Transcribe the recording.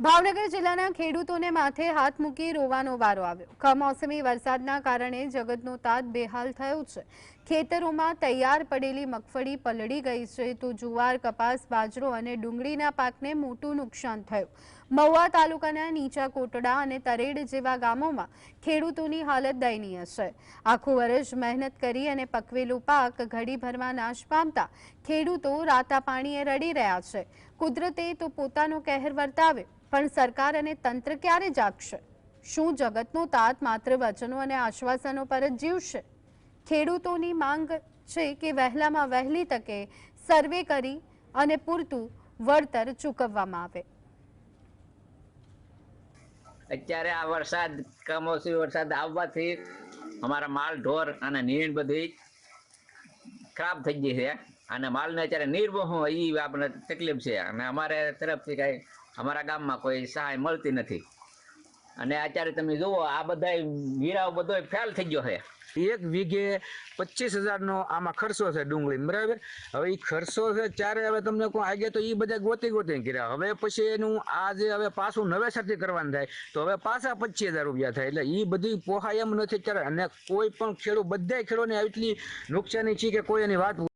ભાવનગર જિલ્લાના ખેડૂતોને માથે હાથ મૂકી રોવાનો વારો આવ્યો। કમોસમી વરસાદના કારણે જગતનો તાત બેહાલ થયો છે। ખેતરોમાં તૈયાર પડેલી મગફળી પલળી ગઈ છે તો જુવાર, કપાસ, બાજરો અને ડુંગળીના પાકને મોટું નુકસાન થયું। મહુવા તાલુકાના નીચા કોટડા અને તરેડ જેવા ગામોમાં ખેડૂતોની હાલત દયનીય છે। આખું વર્ષ મહેનત કરી અને પકવેલો પાક ઘડીભરમાં નાશ પામતા ખેડૂતો રાતા પાણીએ રડી રહ્યા છે। કુદરતે તો પોતાનો કહેર વર્તાવ્યો, પણ સરકાર અને તંત્ર ક્યારે જાગશે? શું જગતનો તાત માત્ર વચનો અને આશ્વાસનો પર જ જીવશે? ખેડૂતોની માંગ છે કે વહેલામાં વહેલી તકે સર્વે કરી અને પૂરતું વળતર ચૂકવવામાં આવે। અત્યારે આ વરસાદ, કમોસમી વરસાદ આવવાથી અમારા માલ ઢોર અને નીણ બધી ખરાબ થઈ ગઈ છે અને માલને અત્યારે નિર્વહો એ આપણે તકલીફ છે અને અમારે તરફથી કાંઈ અમારા ગામમાં કોઈ સહાય મળતી નથી અને અત્યારે તમે જુઓ આ બધા વીરાઓ બધો ફેલ થઈ ગયો છે। એક વીઘે 25,000 આમાં ખર્ચો છે ડુંગળી, બરાબર। હવે એ ખર્ચો છે ત્યારે હવે તમને કોઈ આગે તો એ બધા ગોતી કર્યા। હવે પછી એનું આ જે હવે પાછું નવેસરથી કરવાનું થાય તો હવે પાછા 25,000 રૂપિયા થાય, એટલે એ બધી પોહાય એમ નથી ત્યારે। અને કોઈ પણ ખેડૂત, બધા ખેડૂતને એટલી નુકસાની છે કે કોઈ એની વાત